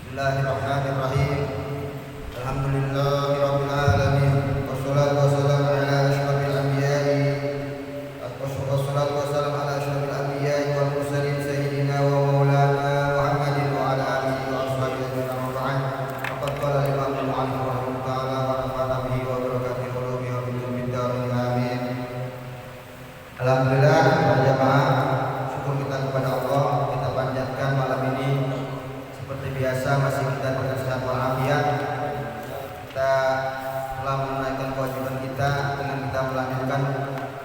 Bismillahirrahmanirrahim. Alhamdulillahirabbil alamin. Wassalatu wassalamu ala asyrofil anbiya'i wassalatu wassalamu ala asyrofil anbiya'i wal mursalin sayyidina wa maulana Muhammadin wa ala alihi wa ashabihi ajma'in. Amma ba'd. Faqad qala Imam al-Mu'allif rahimahullah ta'ala wa nafa'ana bihi wa barakatuh qulubi wa bid darin amin. Alhamdulillah jamaah, syukur kita kepada Allah, kita panjatkan malam ini seperti biasa masih kita dengan sehat walafiat. Kita telah menunaikan kewajiban kita dengan kita melanjutkan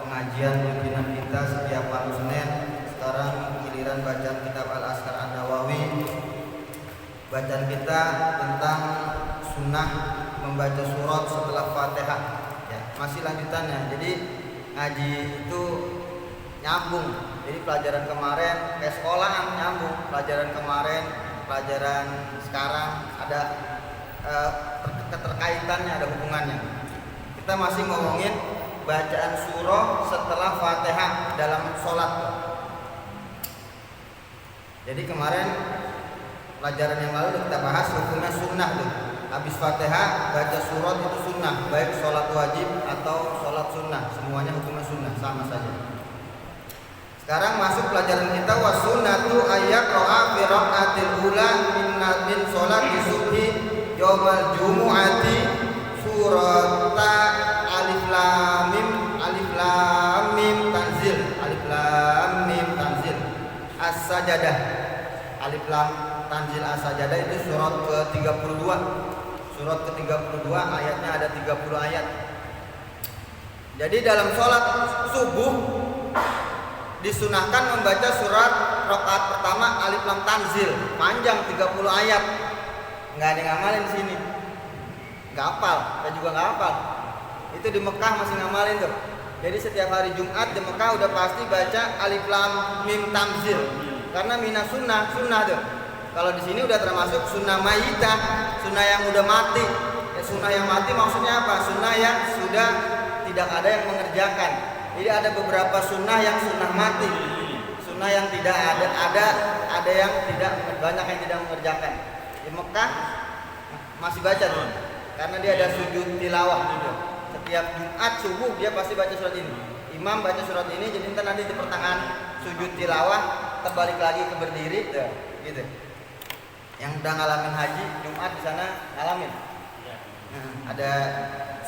pengajian pimpinan kita setiap malam Senin. Sekarang giliran bacaan kitab Al-Azkar An-Nawawi. Bacaan kita tentang sunnah membaca surat setelah Fatihah. Ya, masih lanjutannya. Jadi ngaji itu nyambung. Jadi pelajaran kemarin kayak sekolahan nyambung. Pelajaran kemarin, pelajaran sekarang ada keterkaitannya, ada hubungannya. Kita masih ngomongin bacaan surah setelah Fatihah dalam sholat. Jadi kemarin pelajaran yang lalu kita bahas hukumnya sunnah tuh. Habis Fatihah baca surat itu sunnah, baik sholat wajib atau sholat sunnah, semuanya hukumnya sunnah, sama saja. Sekarang masuk pelajaran kita, wasunnatu ayyaqra'a fi raq'atil ula min sholati subhi yaumal jumu'ati surata alif lam mim tanzil as-sajadah. Alif lam tanzil as-sajadah itu surat ke-32. Surat ke-32 ayatnya ada 30 ayat. Jadi dalam sholat subuh disunahkan membaca surat rakaat pertama alif lam tanzil, panjang 30 ayat. Enggak ada yang ngamalin di sini. Enggak hafal, saya juga enggak hafal. Itu di Mekah masih ngamalin tuh. Jadi setiap hari Jumat di Mekah udah pasti baca alif lam mim tanzil. Karena minas sunnah tuh. Kalau di sini udah termasuk sunnah mayitah, sunnah yang udah mati. Ya, sunnah yang mati maksudnya apa? Sunnah yang sudah tidak ada yang mengerjakan. Jadi ada beberapa sunnah yang sunnah mati, sunnah yang tidak ada yang tidak, banyak yang tidak mengerjakan. Di Mekah masih baca tuh, karena dia ada sujud tilawah juga. Setiap Jumat subuh dia pasti baca surat ini. Imam baca surat ini, jadi nanti di pertengahan sujud tilawah terbalik lagi ke berdiri, tuh, gitu. Yang udah ngalamin haji Jumat di sana ngalamin. Ada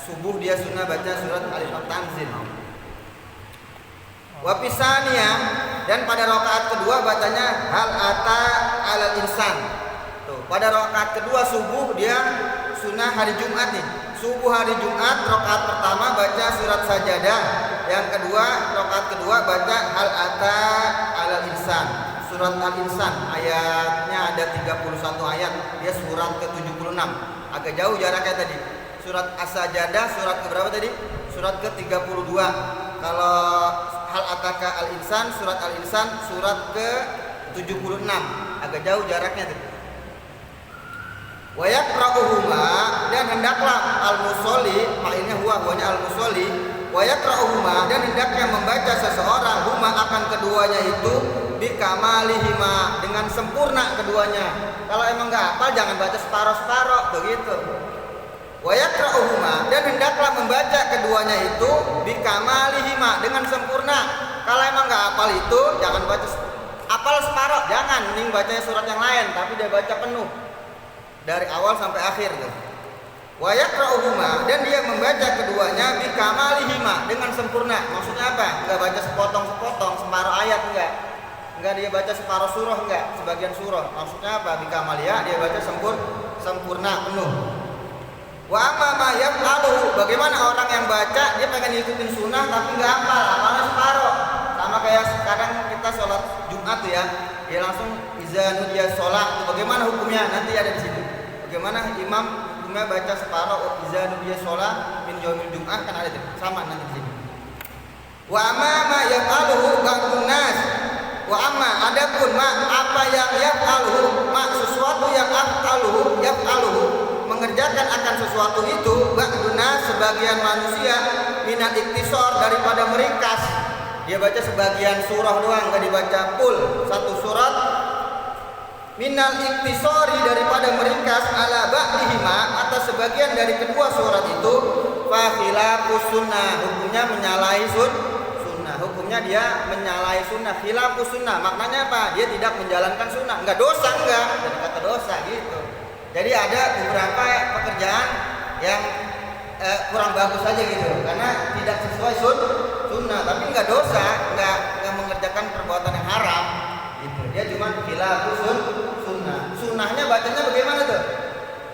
subuh dia sunnah baca surat alif lam tanzil. Wapisania, dan pada rakaat kedua bacanya hal ata alal insan. Tuh, pada rakaat kedua subuh dia sunnah hari Jumat nih. Subuh hari Jumat rakaat pertama baca surat sajadah, yang kedua rakaat kedua baca hal ata alal insan. Surat al-insan ayatnya ada 31 ayat. Dia surat ke-76. Agak jauh jaraknya tadi. Surat as-sajadah surat ke berapa tadi? Surat ke-32. Kalau hal ataka al-insan, surat al-insan surat ke-76. Agak jauh jaraknya tuh. Wa yaqra'uhuma, dan hendaklah al-musolli, maknanya huwanya al-musolli, wa yaqra'uhuma, dan hendaknya membaca seseorang huma akan keduanya itu bikamalihima, dengan sempurna keduanya. Kalau emang enggak hafal jangan baca separoh-separoh begitu. Wa yaqra'uhuma, dan hendaklah membaca keduanya itu bikamalihima, dengan sempurna. Kalau emang enggak hafal itu jangan baca hafal separoh, jangan, mending bacanya surat yang lain tapi dia baca penuh dari awal sampai akhir tuh. Wa yaqra'uhuma, dan dia membaca keduanya bikamalihima, dengan sempurna. Maksudnya apa? Enggak baca sepotong-sepotong, separuh ayat enggak dia baca separuh surah, enggak, sebagian surah. Maksudnya apa? Bikamalihah, dia baca sempurna penuh. Wa amma ma yaf'aluhu, bagaimana orang yang baca dia pengen ngikutin sunnah tapi enggak hafal, hafalnya separuh. Sama kayak sekarang kita sholat Jumat tuh ya, dia langsung iza nudiya sholat. Bagaimana hukumnya? Nanti ada di situ. Bagaimana imam hukumnya baca separuh iza nudiya sholat min yaumil Jum'ah, kan ada tuh. Sama nanti di sini. Wa amma ma yaf'aluhu ba'dun nas. Wa amma, adapun ma, apa yang yaf'aluhu, ma, sesuatu yang yaf'aluhu, mengerjakan akan sesuatu itu ba'duna, sebagian manusia, minat iktisor, daripada meringkas. Dia baca sebagian surah doang, enggak dibaca full satu surat minal iktisori daripada meringkas ala ba'dihima atas sebagian dari kedua surat itu fa khilafus sunnah hukumnya menyalahi sunnah hukumnya dia menyalahi sunnah khilafus sunnah maknanya apa dia tidak menjalankan sunnah enggak dosa enggak dari kata dosa gitu jadi ada beberapa pekerjaan yang kurang bagus aja gitu karena tidak sesuai sunnah tapi enggak dosa enggak mengerjakan perbuatan yang haram gitu dia cuma khilafus sunnahnya bacanya bagaimana tuh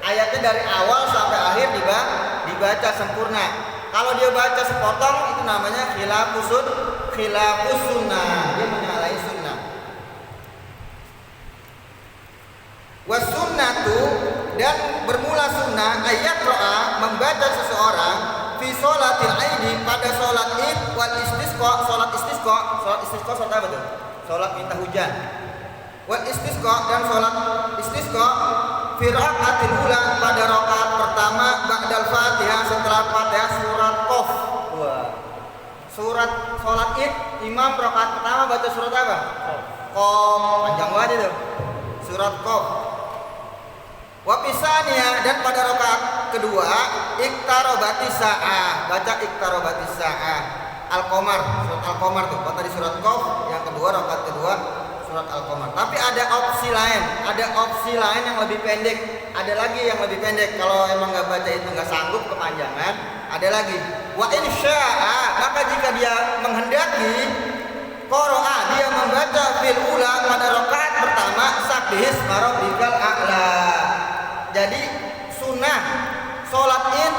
ayatnya dari awal sampai akhir dibaca sempurna kalau dia baca sepotong itu namanya khilafus sunnah dia menyalahi sunnah was sunnatu dan bermula sunnah ayat ro'a membaca seseorang fi sholatil aidi pada sholat id wal istisqa sholat istisqa sholat apa tuh sholat minta hujan wal istisqa dan sholat istisqa fi raqatil ula pada rakaat pertama ba'dal Fatihah setelah Fatihah surat Qaf. Wah. Surat sholat id imam rakaat pertama baca surat apa? Qaf. Panjang banget itu. Surat Qaf. Wa pisaniya dan pada rakaat kedua iqtarobatis saah baca iqtarobatis saah Al-Qamar surat Al-Qamar tuh tadi surat Qaf yang kedua rakaat kedua surat Al-Qamar tapi ada opsi lain yang lebih pendek ada lagi yang lebih pendek kalau emang nggak baca itu nggak sanggup kepanjangan ada lagi wa insya'a maka jika dia menghendaki qara'a dia membaca fil ula pada rakaat pertama sabbihis rabbikal a'la jadi sunnah sholat id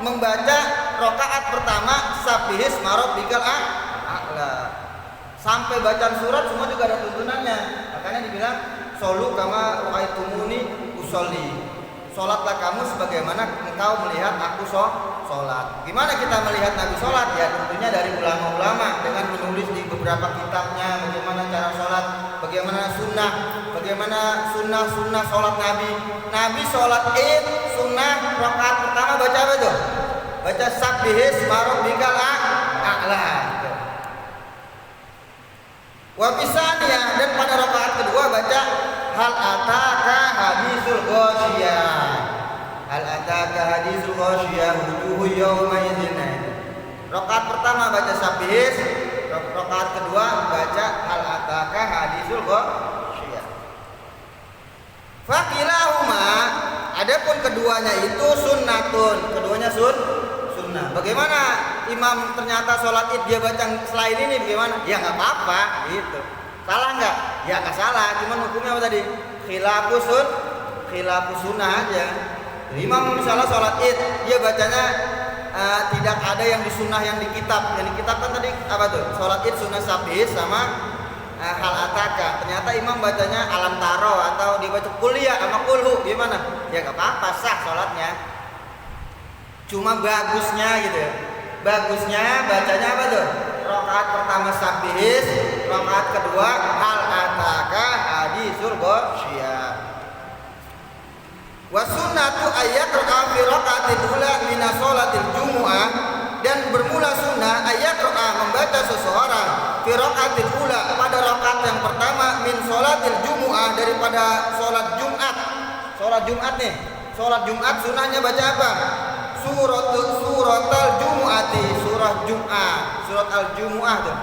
membaca rakaat pertama sabbihis rabbikal a'la sampai bacaan surat semua juga ada tuntunannya makanya dibilang solu kama ra'aitumuni usolli sholatlah kamu sebagaimana engkau melihat aku sholat gimana kita melihat Nabi sholat ya tentunya dari ulama-ulama dengan menulis di beberapa kitabnya bagaimana cara sholat bagaimana sunnah sholat Nabi sholat id sunnah rakaat pertama baca apa tuh baca sabbihis rabbikal a'la wa bisaniyah dan pada rakaat kedua baca hal ataka hadisul ghasyiyah wujuhu yawma idzin rakaat pertama baca sabbihis rakaat kedua baca hal ataka hadisul ghasyiyah fakilahuma adapun keduanya itu sunnatun keduanya sunnah bagaimana imam ternyata sholat id dia baca selain ini bagaimana ya nggak apa-apa gitu salah nggak ya nggak salah cuman hukumnya apa tadi khilafus sunnah aja imam misalnya sholat id dia bacanya tidak ada yang di sunnah yang di kitab kan tadi apa tuh sholat id sunnah sabbihis sama hal ataka ternyata imam bacanya alam taro atau dibaca kuliah sama kulhu gimana ya nggak apa-apa sah sholatnya cuma bagusnya gitu ya bagusnya bacanya apa tuh rakaat pertama sabbihis rakaat kedua hal ataka hadisul ghasyiyah wa sunnatu ayat fi rakaatil ula min sholatil jumu'ah dan bermula sunnah ayat membaca seseorang fi rakaatil ula pada rakaat yang pertama min sholatil jumu'ah daripada sholat Jumat nih sholat Jumat sunnahnya baca apa suratul jumu'ati surah Jum'ah surat al-Jumu'ah tuh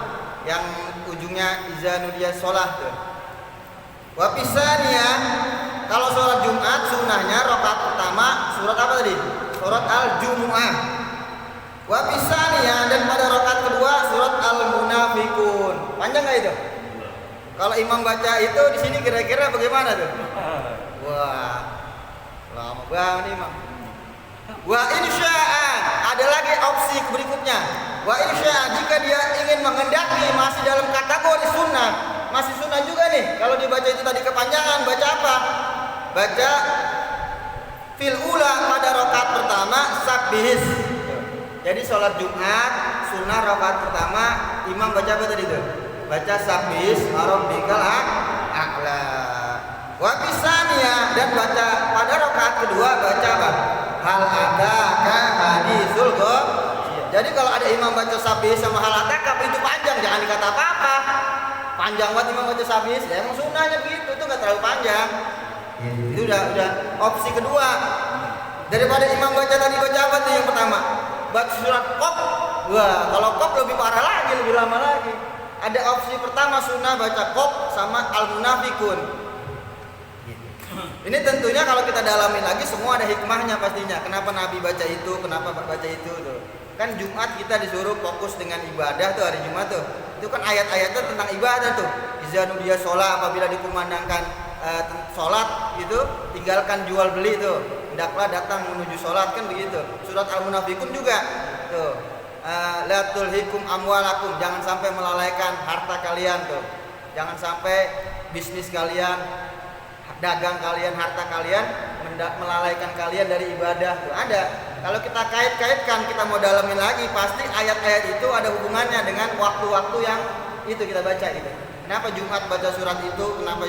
yang ujungnya iza nudiya sholat tuh wa pisaniyah kalau sholat Jumat sunnahnya rakaat pertama surat apa tadi surat al-Jumu'ah wa pisaniyah dan pada rakaat kedua surat al-Munafiqun panjang nggak itu kalau imam baca itu di sini kira-kira bagaimana tuh wah lama banget imam wa insya'a ada lagi opsi berikutnya wa insya'a jika dia ingin menghendaki masih dalam kategori sunnah masih sunnah juga nih kalau dibaca itu tadi kepanjangan baca apa baca fil ula pada rakaat pertama sabbihis jadi sholat Jumat sunnah rakaat pertama imam baca apa tadi tuh baca sabbihis rabbikal a'la wa bisaniyah dan baca pada rakaat kedua baca apa hal ataka hadisul ghasyiyah jadi kalau ada imam baca sabbihis sama hal ataka itu panjang jangan dikata apa-apa panjang banget imam baca sabis, ya emang sunnahnya begitu, itu nggak terlalu panjang. Itu udah opsi kedua. Daripada imam baca apa tuh yang pertama? Baca surat Qaf. Wah, kalau Qaf lebih parah lagi, lebih lama lagi. Ada opsi pertama sunnah baca Qaf sama Al-Munafikun. Ini tentunya kalau kita dalamin lagi semua ada hikmahnya pastinya. Kenapa Nabi baca itu, kenapa baca itu tuh. Kan Jumat kita disuruh fokus dengan ibadah tuh, hari Jumat tuh. Itu kan ayat-ayatnya tentang ibadah tuh. Iza nudiya shalah, apabila dikumandangkan sholat gitu, tinggalkan jual beli tuh. Hendaklah datang menuju sholat, kan begitu. Surat Al-Munafikun juga tuh. La tulhikum amwalakum, jangan sampai melalaikan harta kalian tuh. Jangan sampai bisnis kalian, dagang kalian, harta kalian melalaikan kalian dari ibadah tuh. Ada. Kalau kita kait-kaitkan, kita mau dalamin lagi, pasti ayat-ayat itu ada hubungannya dengan waktu-waktu yang itu kita baca gitu. Kenapa Jumat baca surat itu, kenapa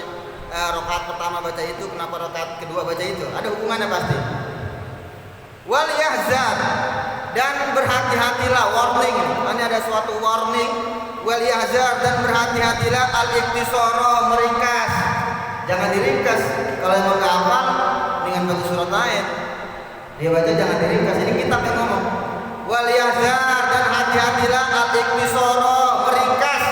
rakaat pertama baca itu, kenapa rakaat kedua baca itu? Ada hubungannya pasti. Wal yahzar, dan berhati-hatilah, warning. Ini ada suatu warning. Wal yahzar, dan berhati-hatilah al-iktisara, meringkas. Jangan diringkas. Kalau emang nggak hafal dengan baca surat lain, dia baca jangan diringkas. Ini kitab yang ngomong. Wal yahzar, dan hati-hatilah al-iktisara, meringkas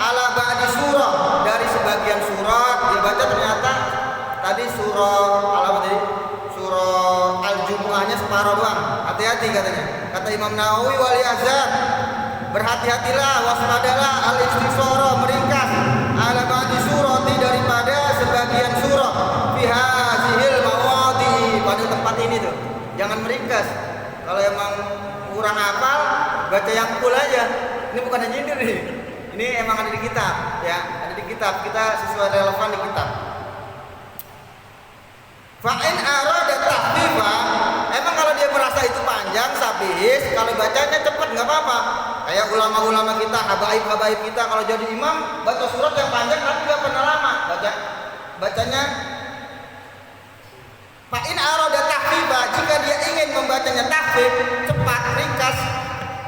ala ba'di surah, dari sebagian surat. Dia baca ternyata tadi surah surah Al-Jumu'ahnya separuh doang. Hati-hati katanya. Kata Imam Nawawi, wal yahzar, berhati-hatilah, waspadalah al-iktisara, meringkas ala ba'di surati, daripada sebagian surah fi hadzihil mawadi, pada tempat ini tuh. Jangan meringkas. Kalau emang kurang hafal, baca yang full aja. Ini bukan nyindir nih. Ini emang ada di kitab, ya, ada di kitab. Kita sesuai relevan di kitab. Fa in arada tahfifa, emang kalau dia merasa itu panjang sabis, kalau bacanya cepat nggak apa-apa. Kayak ulama-ulama kita, habaib kita, kalau jadi imam baca surat yang panjang tapi nggak pernah lama bacanya. Fa in arada tahfifa, jika dia ingin membacanya tahfif, cepat, ringkas,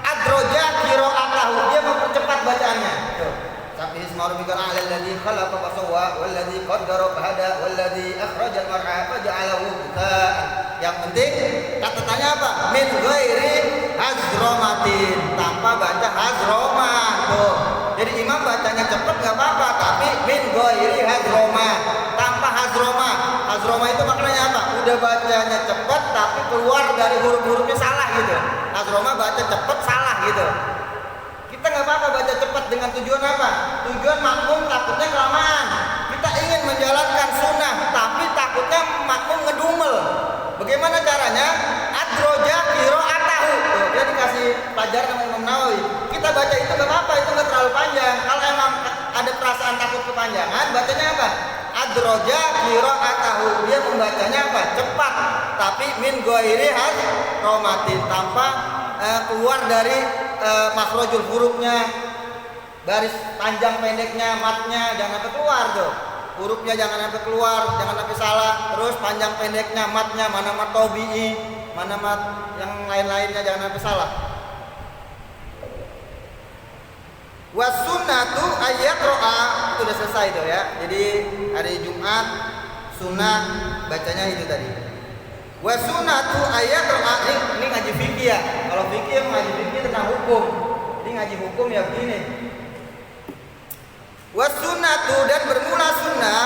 adroja qira'atahu, dia mempercepat bacaannya. Tuh. Sabbi isma rabbikal a'la alladzi khalaqa fa sawwa walladzi qaddara fa hada walladzi akhrajal mar'a fa ja'alahu ghutha'an. Yang penting catatannya apa? Min ghairi hazromatin, tanpa baca hazromah. Tuh. Jadi imam bacanya cepat enggak apa-apa, tapi min ghairi hazromah, tanpa hazromah. Hazromah itu maknanya apa? Udah bacanya cepat tapi keluar dari huruf-hurufnya salah gitu. Hazromah baca cepat salah gitu. Kita nggak apa-apa baca cepat dengan tujuan apa? Tujuan makmum takutnya kelamaan. Kita ingin menjalankan sunnah, tapi takutnya makmum ngedumel. Bagaimana caranya? Adroja qira'atahu. Tuh, dia dikasih pelajaran sama Imam Nawawi. Kita baca itu nggak apa-apa, itu nggak terlalu panjang. Kalau emang ada perasaan takut kepanjangan, bacanya apa? Adroja qira'atahu. Dia membacanya apa? Cepat, tapi min ghairi hazromatin, tanpa keluar dari makhrajul hurufnya, baris panjang pendeknya, matnya jangan sampai keluar tuh. Hurufnya jangan sampai keluar, jangan sampai salah. Terus panjang pendeknya, matnya, mana mat tabi'i, mana mat yang lain-lainnya jangan sampai salah. Was sunnatu ayyaqra'a, itu udah selesai tuh ya. Jadi hari Jumat sunnah bacanya itu tadi. Wa sunnatu ayyaqra'a, ini ngaji fikih ya. Kalau fikih ngaji fikih tentang hukum. Jadi ngaji hukum ya begini. Wa sunnatu, dan bermula sunnah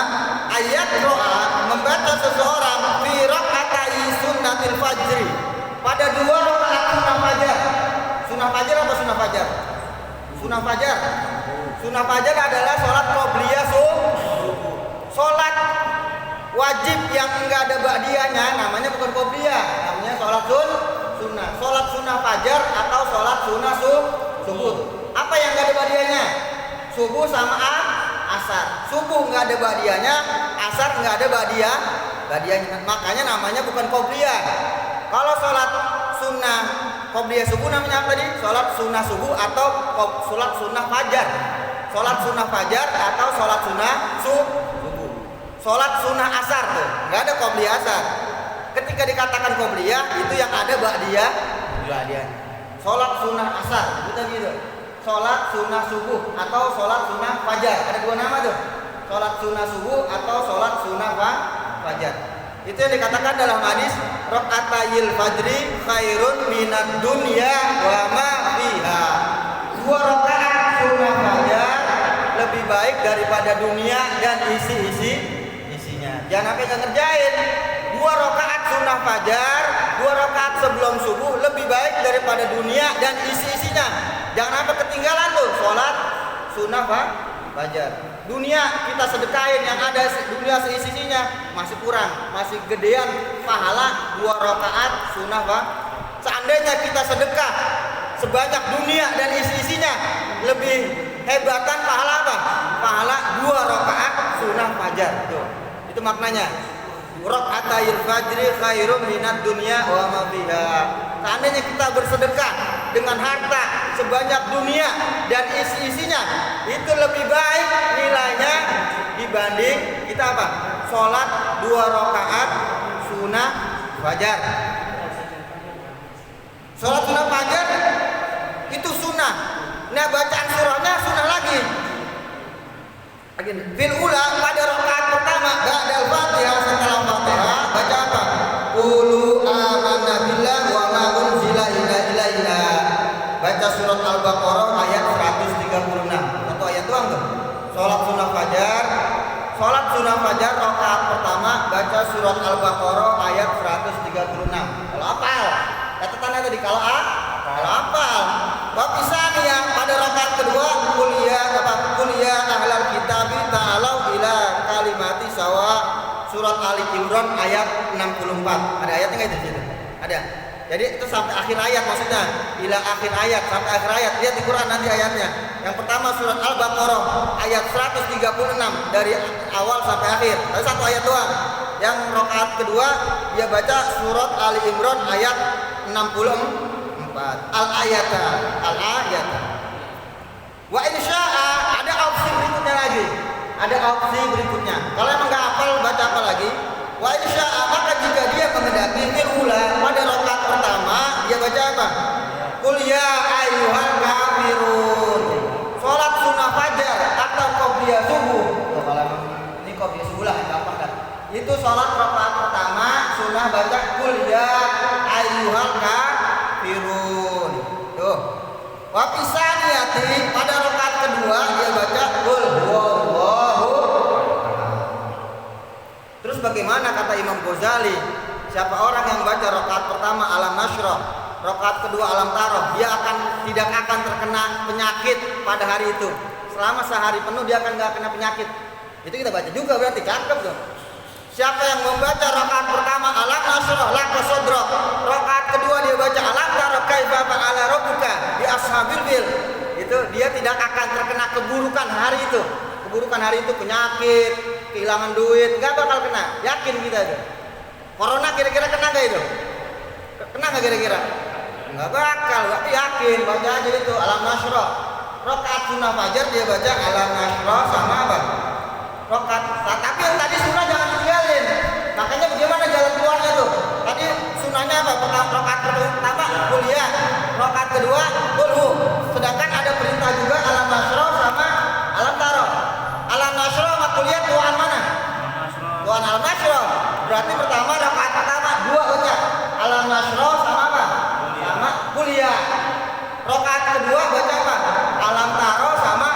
ayyaqra'a, membaca seseorang fi rak'atai sunnatil fajri, pada 2 rakaat sunnah fajar. Sunnah fajar apa sunnah fajar? Sunnah fajar. Sunnah fajar adalah sholat qobliyah subuh. Sholat wajib yang enggak ada ba'diyahnya namanya bukan qobliyah, namanya sholat sunnah. Sholat sunnah fajar atau sholat sunnah subuh. Apa yang enggak ada ba'diyahnya? Subuh sama asar. Subuh enggak ada ba'diyahnya, asar enggak ada ba'diyahnya. Makanya namanya bukan qobliyah. Kalau sholat sunnah qobliyah subuh namanya apa tadi? Sholat sunnah subuh atau sholat sunnah fajar. Sholat sunnah fajar atau sholat sunnah subuh. Sholat sunnah asar tuh, nggak ada qobliyah asar. Ketika dikatakan qobliyah itu yang ada ba'diyah. Sholat sunnah asar, itu gitu. sholat sunnah subuh atau sholat sunnah fajar. Ada dua nama tuh, sholat sunnah subuh atau sholat sunnah fajar. Itu yang dikatakan dalam hadis rakaatayil fajri khairun minad dunya wa ma fiha. 2 rakaat sunnah fajar lebih baik daripada dunia dan isinya. Jangan sampai nggak ngerjain. 2 rakaat sunnah fajar, 2 rakaat sebelum subuh lebih baik daripada dunia dan isinya. Jangan sampai ketinggalan tuh sholat sunnah fajar. Dunia kita sedekahin, yang ada dunia seisinya masih kurang, masih gedean pahala 2 rakaat sunnah Seandainya kita sedekah sebanyak dunia dan isinya, lebih hebatan pahala apa? Pahala 2 rakaat sunnah fajar. Tuh. Itu maknanya. Rakaatayil fajri khairum minad dunya wa ma fiha. Seandainya kita bersedekah dengan harta sebanyak dunia dan isinya, itu lebih baik nilainya dibanding kita apa? Sholat 2 rakaat sunnah fajar. Sholat sunnah fajar itu sunnah. Nah, bacaan surahnya sunnah lagi. Fil ula, pada rakaat pertama ba'dal Fatihah, setelah Fatihah baca apa? Qulu amanna billah wa ma unzila ilaina. Baca surat Al-Baqarah ayat 136. Satu ayat doang tuh. Salat sunnah fajar rakaat pertama baca surat Al-Baqarah ayat 136. Kalau hafal, catatannya tadi kalau hafal. Bab Isaniyah pada rakaat kedua kuliah ahlal kitab ta'alau ila kalimati sawa, surat Ali Imran ayat 64. Ada ayatnya enggak di situ? Ada. Jadi itu sampai akhir ayat, maksudnya ila akhir ayat, sampai akhir ayat. Lihat di Quran nanti ayatnya. Yang pertama surat Al-Baqarah ayat 136 dari awal sampai akhir. Ada satu ayat doang. Yang rakaat kedua dia baca surat Ali Imran ayat 64. Al-ayata. Wa insya'a, ada opsi berikutnya lagi. Kalau emang nggak hafal, baca apa lagi? Wa insya'a, maka jika dia mengendaki ula pada rakaat pertama, dia baca apa? Qul ya ayyuhal kafirun. Salat sunnah fajar atau qobliyah subuh. Tuh, kalau ini qobliyah subuh lah, gampang kan? Itu salat rakaat pertama sunnah baca qul ya ayyuhal kafirun. Tuh. Wa fisaniyati pada rakaat kedua dia baca qul huwallahu. Terus bagaimana kata Imam Ghazali? Siapa orang yang baca rakaat pertama alam nasyrah, rakaat kedua alam taroh, dia tidak akan terkena penyakit pada hari itu. Selama sehari penuh dia akan nggak kena penyakit. Itu kita baca juga, berarti cakep tuh. Siapa yang membaca rakaat pertama alam nasyrah laka sadrak, rakaat kedua dia baca alam taroh kaifa fa'ala rabbuka bi ashabil fil, itu dia tidak akan terkena keburukan hari itu. Keburukan hari itu penyakit, kehilangan duit, nggak bakal kena. Yakin kita itu. Corona kira-kira kena nggak itu? Kena nggak kira-kira? Nggak bakal, tapi yakin. Baca aja itu alam nasyrah. Rakaat sunnah fajar dia baca alam nasyrah sama apa? Rakaat. Tapi yang tadi sunnah jangan ditinggalin. Makanya bagaimana jalan keluarnya tuh? Tadi sunnahnya apa? Rakaat pertama kuliah, rakaat kedua qul. Sedangkan ada perintah juga alam nasyrah sama alam taroh. Alam nasyrah sama kuliah tuan mana? Tuan alam nasyrah. Berarti pertama rakaat pertama 2 baca alam nasyrah sama apa? Sama kuliah. Rakaat kedua baca apa? Alam taroh sama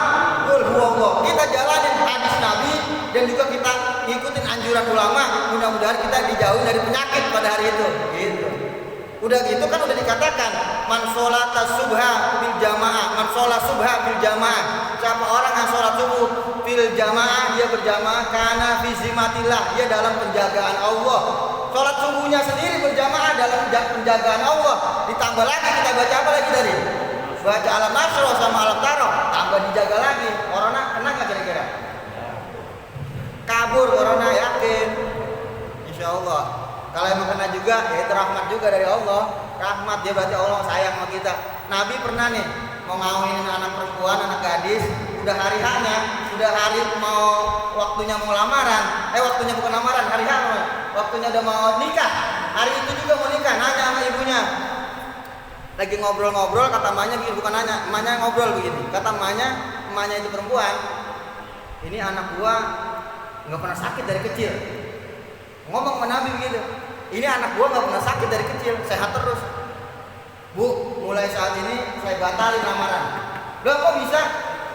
qul huwallah. Kita jalanin hadis Nabi dan juga kita ikutin anjuran ulama. Mudah-mudahan kita dijauhi dari penyakit pada hari itu. Gitu. Udah gitu kan udah dikatakan man sholata subha bil jamaah, man sholat subha bil jamaah. Siapa orang yang sholat subuh bil jamaah, dia berjamaah karena fi zimatillah, dia dalam penjagaan Allah. Sholat subuhnya sendiri berjamaah dalam penjagaan Allah. Ditambah lagi kita baca apa lagi tadi? Baca alam nasyrah sama alam taroh, tambah dijaga lagi. Corona kena nggak kira-kira? Kabur corona, yakin? Insya Allah. Kalau emang kena juga, ya itu rahmat juga dari Allah. Rahmat, dia berarti Allah sayang sama kita. Nabi pernah nih mau ngawinin anak perempuan, anak gadis, udah hari H-nya, udah hari mau waktunya mau lamaran. Waktunya bukan lamaran, hari H, waktunya udah mau nikah. Hari itu juga mau nikah, nanya sama ibunya. Lagi ngobrol-ngobrol, kata emaknya begini, bukan nanya, emaknya ngobrol begini. Kata emaknya itu perempuan, ini anak gua nggak pernah sakit dari kecil. Ngomong sama Nabi begitu, ini anak gua nggak pernah sakit dari kecil, sehat terus. Bu, mulai saat ini saya batalin lamaran. Loh kok bisa?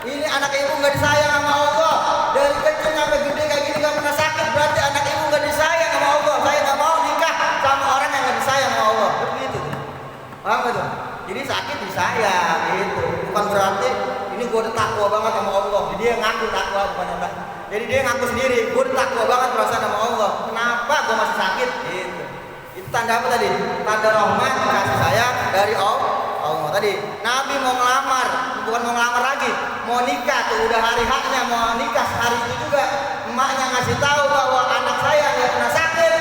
Ini anak ibu nggak disayang sama Allah. Dari kecil sampai gede kayak gini nggak pernah sakit, berarti anak ibu nggak disayang sama Allah. Saya nggak mau nikah sama orang yang nggak disayang sama Allah. Begitu. Paham gak tuh? Jadi sakit disayang gitu. Bukan berarti ini gue udah takwa banget sama Allah. Jadi dia ngaku takwa bukan apa. Jadi dia ngaku sendiri, gue udah takwa banget perasaan sama Allah. Kenapa gue masih sakit? Gitu. Itu tanda apa tadi? Tanda rahmat, kasih sayang dari Allah tadi. Nabi mau ngelamar, bukan mau ngelamar lagi, mau nikah tuh udah hari haknya mau nikah hari itu juga. Emaknya ngasih tahu bahwa anak saya nggak pernah sakit,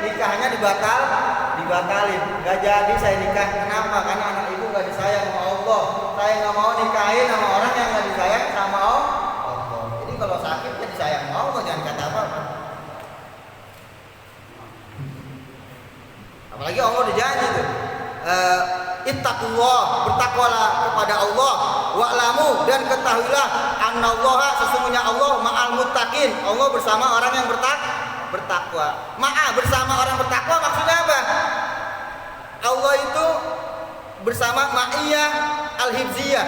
nikahnya dibatalin. Gak jadi saya nikah. Kenapa? Karena anak ibu nggak disayang sama Allah. Saya nggak mau nikahin sama orang yang nggak disayang sama Allah. Jadi kalau sakit ya disayang sama Allah, jangan kata apa-apa. Apalagi Allah udah janji tuh. Ittaqullah, bertakwalah kepada Allah, wa'lamu, dan ketahuilah annallaha, sesungguhnya Allah ma'al muttaqin, Allah bersama orang yang bertakwa. Bersama orang bertakwa maksudnya apa? Allah itu bersama ma'iyah al-hifziyah,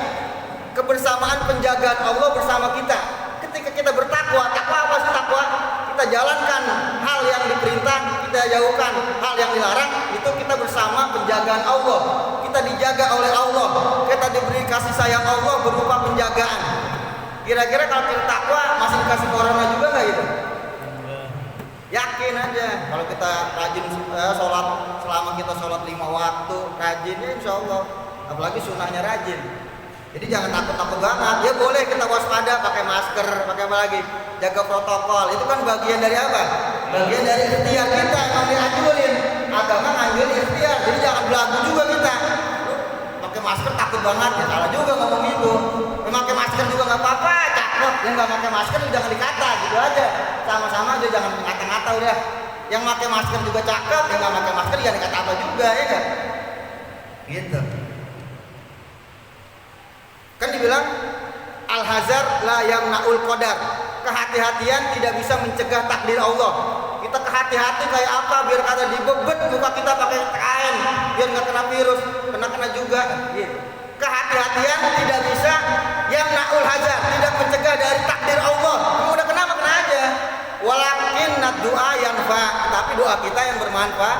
kebersamaan penjagaan Allah bersama kita. Ketika kita bertakwa, takwa apa sih takwa? Kita jalankan hal yang diperintah, kita jauhkan hal yang dilarang, itu kita bersama penjagaan Allah. Kita dijaga oleh Allah, kita diberi kasih sayang Allah berupa penjagaan. Kira-kira kalau kita takwa masih dikasih corona juga nggak gitu? Yakin aja kalau kita rajin sholat, selama kita sholat 5 waktu rajin ya insya Allah. Apalagi sunnahnya rajin. Jadi jangan takut-takut banget. Ya boleh kita waspada, pakai masker, pakai apa lagi, jaga protokol. Itu kan bagian dari apa? Bagian dari ikhtiar kita yang dianjurin. Agama nganjurin ikhtiar. Jadi jangan belagu juga kita. Pakai masker takut banget, ya salah juga ngomong gitu. Memakai masker juga nggak apa-apa, cakep. Yang nggak pakai masker jangan dikata, gitu aja. Sama-sama aja, jangan ngata-ngata udah. Yang pakai masker juga cakep, yang nggak pakai masker jangan dikata apa juga, ya kan? Gitu. Kan dibilang al-hazar la yamna'ul qadar. Kehati-hatian tidak bisa mencegah takdir Allah. Kita kehati-hati kayak apa? Biar kata dibebet muka kita pakai kain, biar nggak kena virus, kena juga. Gitu. Kehati-hatian tidak bisa yamna'ul hazar, tidak mencegah dari takdir Allah. Kamu udah kena aja. Walakin doa yang tapi doa kita yang bermanfaat.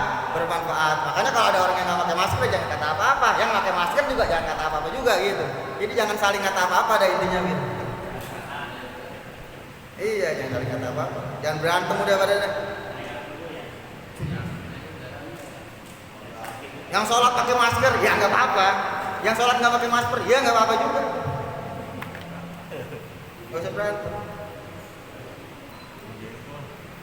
Makanya kalau ada orang yang nggak pakai masker jangan kata apa-apa, yang pakai masker juga jangan kata apa-apa juga gitu. Jadi jangan saling kata apa-apa, ada intinya gitu. Iya, jangan saling kata apa-apa. Jangan berantem udah pada. Yang sholat pakai masker ya nggak apa-apa. Yang sholat nggak pakai masker ya nggak apa-apa juga. Nggak usah berantem.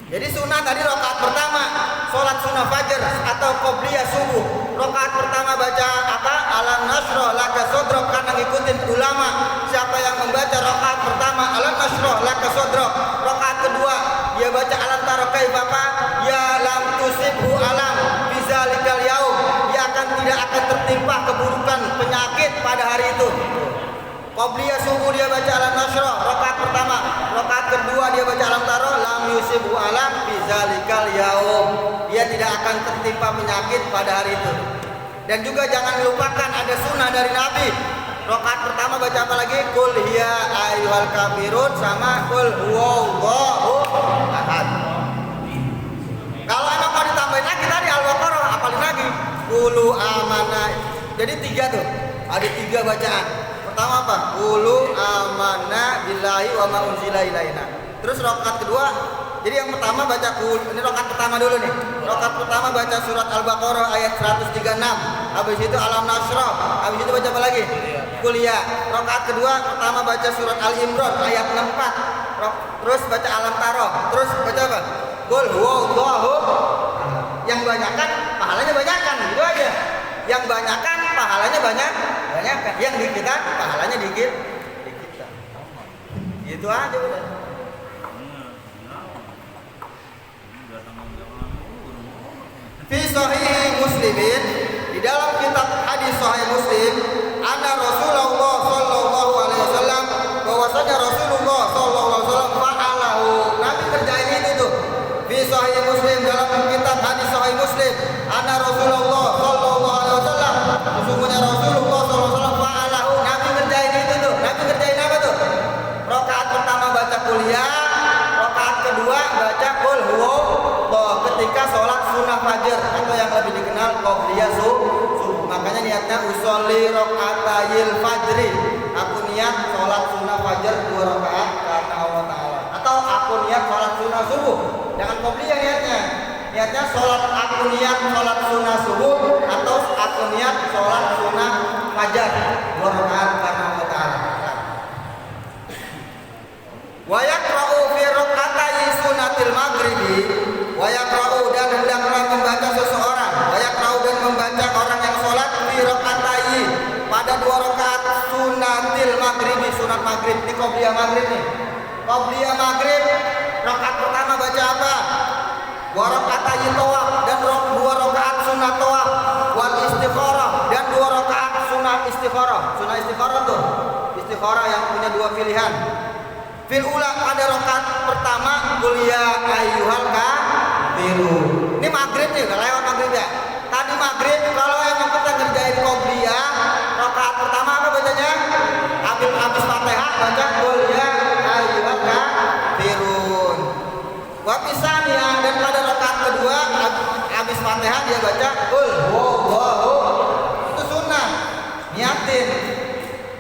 Jadi sunnah tadi rakaat pertama sholat sunnah fajar atau qobliyah subuh. Rakaat pertama baca apa? Alam nasroh laka sodrok, karena ngikutin ulama. Siapa yang membaca rakaat pertama alam nasroh laka sodrok, rakaat kedua dia baca alam tarokai bapak ya lam tusibhu alam bizalikal yaum, dia tidak akan tertimpa keburukan penyakit pada hari itu. Qobliyah subuh dia baca alam nasroh rakaat pertama, rakaat kedua dia baca alam taroh lam yusibu alam bizalikal yaum, dia tidak akan tertimpa penyakit pada hari itu. Dan juga jangan lupakan ada sunnah dari Nabi. Rakaat pertama baca apa lagi? Qul hiya ayyuhal kafirun sama qul huwallahu ahad. Kalau emang mau ditambahin lagi tadi Al-Baqarah, apalin lagi qulu amanna. Jadi 3 tuh, ada 3 bacaan. Pertama apa? Qulu amanna billahi wa ma unzila ilaina. Terus rakaat kedua, jadi yang pertama baca ini rakaat pertama dulu nih. Rakaat pertama baca surat Al-Baqarah ayat 136. Habis itu Alam Nasrah. Habis itu baca apa lagi? Kuliah. Rakaat kedua pertama baca surat Al-Imran ayat 64. Terus baca Alam Taroh. Terus baca apa? Qul huwallahu. Yang banyakan pahalanya banyakan, gitu aja. Yang banyakan pahalanya banyakan. Yang dikitan pahalanya dikit. Gitu aja udah. Fi sahih Muslimin, di dalam kitab hadis hadis Sahih Muslim, anna Rasulullah sallallahu alaihi wasallam, bahwasanya Rasulullah sallallahu alaihi wasallam fa'alahu, Nabi kerjain itu tuh. Fi Sahih Muslim, dalam kitab hadis Sahih Muslim, anna Rasulullah sallallahu alaihi wasallam, sesungguhnya Rasulullah sallallahu alaihi wasallam fa'alahu, Nabi kerjain itu tuh. Nabi kerjain apa tuh? Rakaat pertama baca kuliah, rakaat kedua baca qul huwallah ketika sholat sunnah fajar atau yang lebih dikenal qobliyah subuh. Makanya niatnya usolli rakaatayil fajri, aku niat sholat sunnah fajar 2 rakaat karena Allah Ta'ala, atau aku niat sholat sunnah subuh. Jangan qobliyah niatnya, niatnya aku niat sholat sunnah subuh atau aku niat sholat sunnah fajar 2 rakaat karena Allah Ta'ala. Wa yaqra'u fi rak'atay sunnatil maghribi, wa yaqra'u, dan hendaklah membaca seseorang, wa yaqra'u, dan membaca orang yang sholat fi rak'atay, pada 2 rakaat sunnatil maghribi, sunat maghrib. Ini qobliyah maghrib nih. Qobliyah maghrib rakaat pertama baca apa? Wa rak'atay tawaf, dan 2 rakaat sunat tawaf, wal istikharah, dan 2 rakaat sunat istikharah. Sunat istikharah tuh istikharah yang punya 2 pilihan. Fil ula, pada rakaat pertama kuliah ayyuhal kafirun. Ini maghrib nih, udah lewat maghrib ya. Tadi maghrib kalau emang kita ngerjain qobliyah, rakaat pertama apa bacanya? Habis Fatihah baca kuliah ayyuhal kafirun. Wa pisaniyah, dan pada rakaat kedua habis Fatihah dia baca qul huwallahu. Itu sunnah. Niatin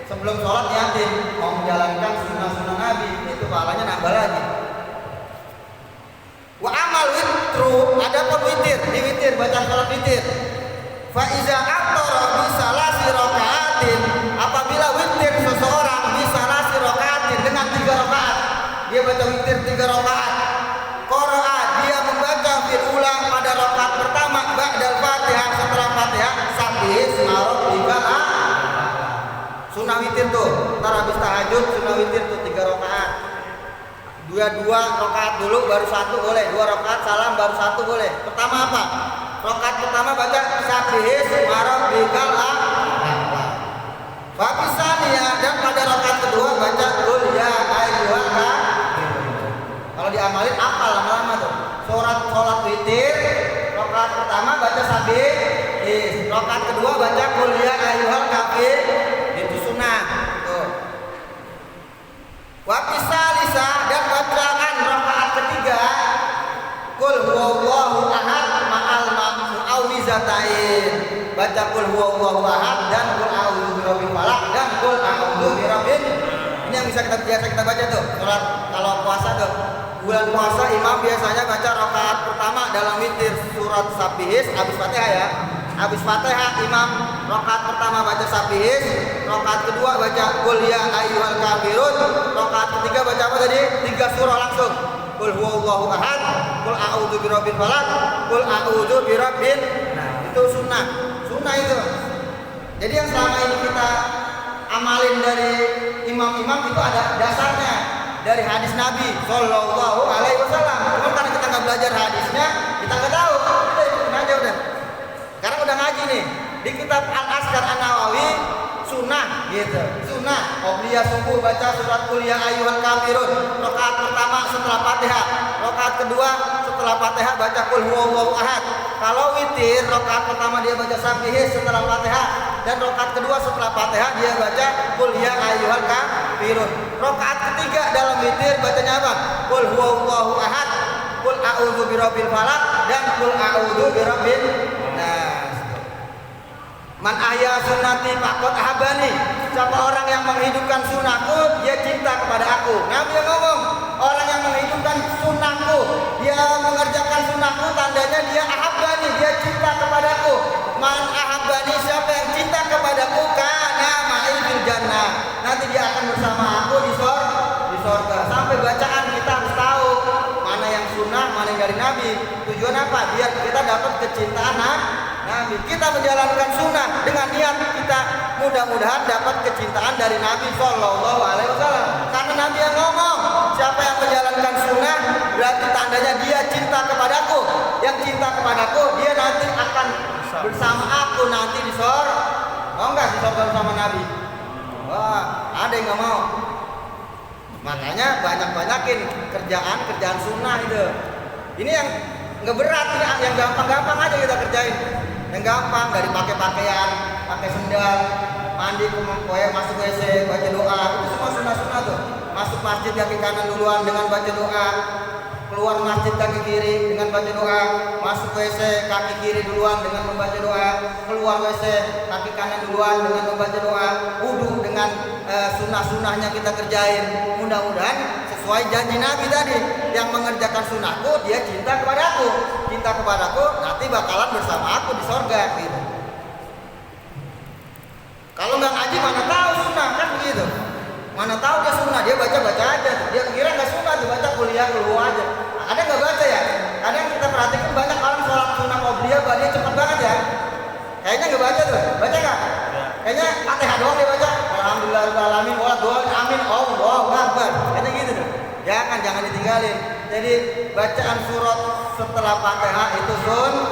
sebelum sholat, niatin mau menjalankan sunnah-sunnah Nabi, itu pahalanya nambah lagi. Wa amal witru, adapun witir, di witir bacaan sholat witir. Fa iza aftara bi salasi rakaatin, apabila witir seseorang bi salasi rakaatin, dengan 3 rakaat, dia baca witir 3 rakaat. Qara'a, dia membaca fil ula, pada rakaat pertama ba'dal Fatihah, setelah Fatihah, sabbih isma rabbikal a'la. Sunnah witir tuh, ntar habis tahajud sunnah witir tuh 3 rakaat. 2 rakaat dulu baru 1 boleh, 2 rakaat salam baru 1 boleh. Pertama apa? Rakaat pertama baca sabbihis marabbikal a'la. Fa bisaniyah, dan pada rakaat kedua baca qul ya ayyuhal kafirun. Kalau diamalin apal lama-lama tuh. Sholat witir, rakaat pertama baca sabbihis, rakaat kedua baca qul ya ayyuhal kafirun. Wa bisalisa, dan bacaan rakaat ketiga qul huwallahu ahad ma'al mu'awwizatain, baca qul huwallahu ahad dan qul a'udzu birabbil falaq dan qul a'udzu birabbin. Ini yang bisa kita baca tuh sholat kalau puasa tuh. Bulan puasa imam biasanya baca rakaat pertama dalam witir surat sabbihis habis Fatihah ya. Habis Fatihah imam rakaat pertama baca sabbihis, rakaat kedua baca qul ya ayyuhal kafirun, rakaat ketiga baca apa tadi? 3 surah langsung. Qul huwallahu ahad, qul a'udzu birabbil falaq, qul a'udzu birabbin. Nah, itu sunnah. Sunnah itu. Jadi yang selama ini kita amalin dari imam-imam itu ada dasarnya dari hadis Nabi sallallahu alaihi wasallam. Cuma karena kita nggak belajar hadisnya, kita nggak tahu. Udah ikutin aja udah. Sekarang udah ngaji nih di kitab Al-Azkar An-Nawawi, sunnah gitu. Sunnah qobliyah subuh baca surat qul ya ayyuhal kafirun, rakaat pertama setelah Fatihah, rakaat kedua setelah Fatihah baca qul huwallahu ahad. Kalau witir rakaat pertama dia baca sabbihis setelah Fatihah, dan rakaat kedua setelah Fatihah dia baca qul ya ayyuhal kafirun. Rakaat ketiga dalam witir bacanya apa? Qul huwallahu ahad, qul a'udzu birabbil falaq dan qul a'udzu birabbin nas. Man ahya sunnati faqad ahabani, siapa orang yang menghidupkan sunnahku dia cinta kepada aku. Nabi yang ngomong, orang yang menghidupkan sunnahku, dia mengerjakan sunnahku, tandanya dia ahabani, dia cinta kepadaku. Man ahabani, siapa yang cinta kepadaku, kana ma'i fil jannah, nanti dia akan bersama aku di sorga. Sampai bacaan kita harus tahu mana yang sunnah, mana yang dari Nabi. Tujuan apa? Biar kita dapat kecintaan Nabi. Kita menjalankan sunnah dengan niat kita mudah-mudahan dapat kecintaan dari Nabi Sallallahu Alaihi Wasallam. Karena Nabi yang ngomong, siapa yang menjalankan sunnah berarti tandanya dia cinta kepadaku. Yang cinta kepadaku dia nanti akan bersama aku nanti di Mau nggak di surga bersama Nabi? Wah, ada yang nggak mau. Makanya banyak-banyakin kerjaan sunnah itu. Ini yang nggak berat, ini yang gampang-gampang aja kita kerjain. Yang gampang, dari pakai pakaian, pakai sendal, mandi, masuk WC, baca doa, itu semua sunnah-sunnah tuh. Masuk masjid kaki kanan duluan dengan baca doa, keluar masjid kaki kiri dengan baca doa, masuk WC kaki kiri duluan dengan membaca doa, keluar WC kaki kanan duluan dengan membaca doa, wudu dengan sunnah-sunnahnya kita kerjain. Mudah-mudahan sesuai janji Nabi tadi, yang mengerjakan sunnahku dia cinta kepadaku, nanti bakalan bersama aku di sorga gitu. Kalau nggak ngaji mana tahu sunnah kan begitu. Mana tahu dia sunnah, dia baca-baca aja. Dia kira nggak sunnah, dia baca kuliah aja. Ada nggak baca ya? Kadang kita perhatikan banyak orang sholat sunnah qobliyah, dia cepet banget ya. Kayaknya nggak baca tuh, baca nggak? Kayaknya Fatihah doang dia baca. Alhamdulillahirobbilalamin, amin, Allahu akbar. Kayaknya gitu tuh. Jangan ditinggalin. Jadi bacaan surat setelah Fatihah itu sunnah.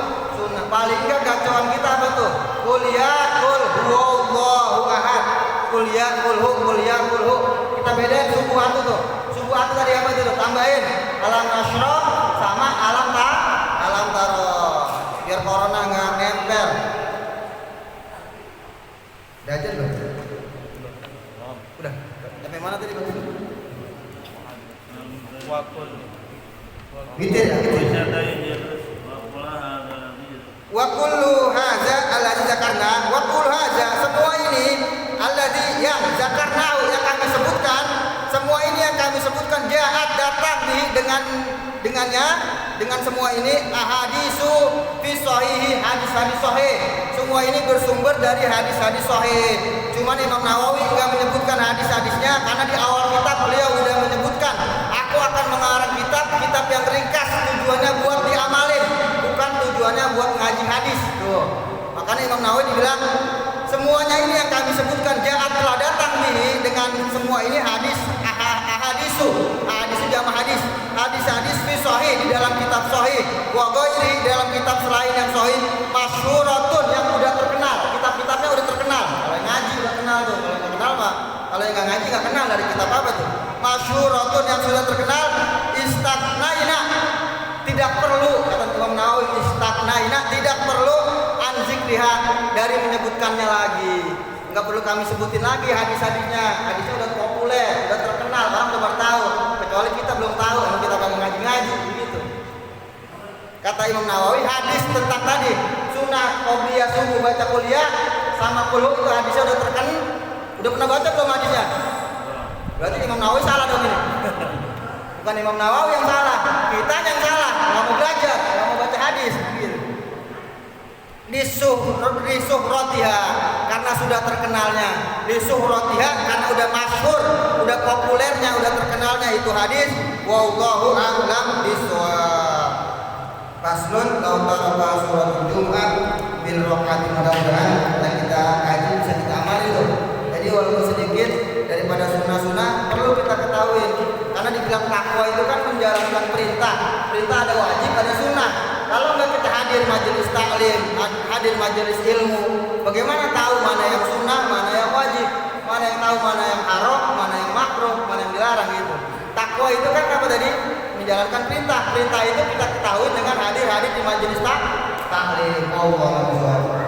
Paling enggak gacauan kita apa tuh? Kuliah, kul huwallahu ahad. Kuliah, kulhu. Kita bedain subuhan tuh. Subuhan tadi apa tuh? Tambahin alam nasroh sama alam taroh. Biar corona nggak nempel. Udah aja belum? Udah. Sampai mana tadi Bang? Witir ya? Wa kullu hadza alladzi dzakarna, wa kullu hadza, semua ini alladzi yang dzakarna yang kami sebutkan, semua ini yang kami sebutkan jahat datang dengan semua ini ahadisu fi shahihi, hadis-hadis sahih. Semua ini bersumber dari hadis-hadis sahih. Cuman Imam Nawawi enggak menyebutkan hadis-hadisnya karena di awal kitab beliau sudah menyebutkan, aku akan mengarang kitab yang ringkas, tujuannya buat diamalin, bukan tujuannya buat ngaji hadis. Tuh. Makanya Imam Nawawi bilang semuanya ini yang kami sebutkan jahat telah datang nih dengan semua ini ahadisu jama hadis fi sahih di dalam kitab sahih, wa ghairi di dalam kitab selain yang sahih, masyhuratun yang udah terkenal, kitab-kitabnya udah terkenal. Kalau yang ngaji udah kenal tuh, kalau yang kenal mah, kalau yang nggak ngaji nggak kenal dari kitab apa tuh. Masyhuratun yang sudah terkenal, istagnaina, tidak perlu, kata Imam Nawawi, istagnaina, tidak perlu anzikriha, dari menyebutkannya lagi. Nggak perlu kami sebutin lagi hadisnya udah populer, udah terkenal, orang udah tahu. Kecuali kita belum tahu, kalau kita kagak ngaji begitu. Kata Imam Nawawi, hadis tentang tadi sunnah qobliyah subuh baca kuliah sama kulhu itu hadisnya udah terkenal. Udah pernah baca belum hadisnya? Berarti Imam Nawawi salah dong ini. Bukan Imam Nawawi yang salah, kita yang salah, nggak mau belajar, nggak mau baca hadis gitu. Lisuhratiha, karena sudah terkenalnya, lisuhratiha karena udah masyhur, udah populernya, udah terkenalnya itu hadis. Wallahu a'lam bishawab. Faslun lautara suratul Jumat bil rakaat, mudah-mudahan yang kita kaji bisa kita amali loh. Jadi walaupun sedikit daripada sunnah-sunnah perlu kita ketahui, karena dibilang takwa itu kan menjalankan perintah ada wajib, ada sunnah. Kalau nggak kita hadir majelis taklim, hadir majelis ilmu, bagaimana tahu mana yang sunnah, mana yang wajib, mana yang tahu mana yang haram, mana yang makruh, mana yang dilarang gitu. Takwa itu kan apa tadi? Menjalankan perintah itu kita ketahui dengan hadir di majelis taklim. Allah.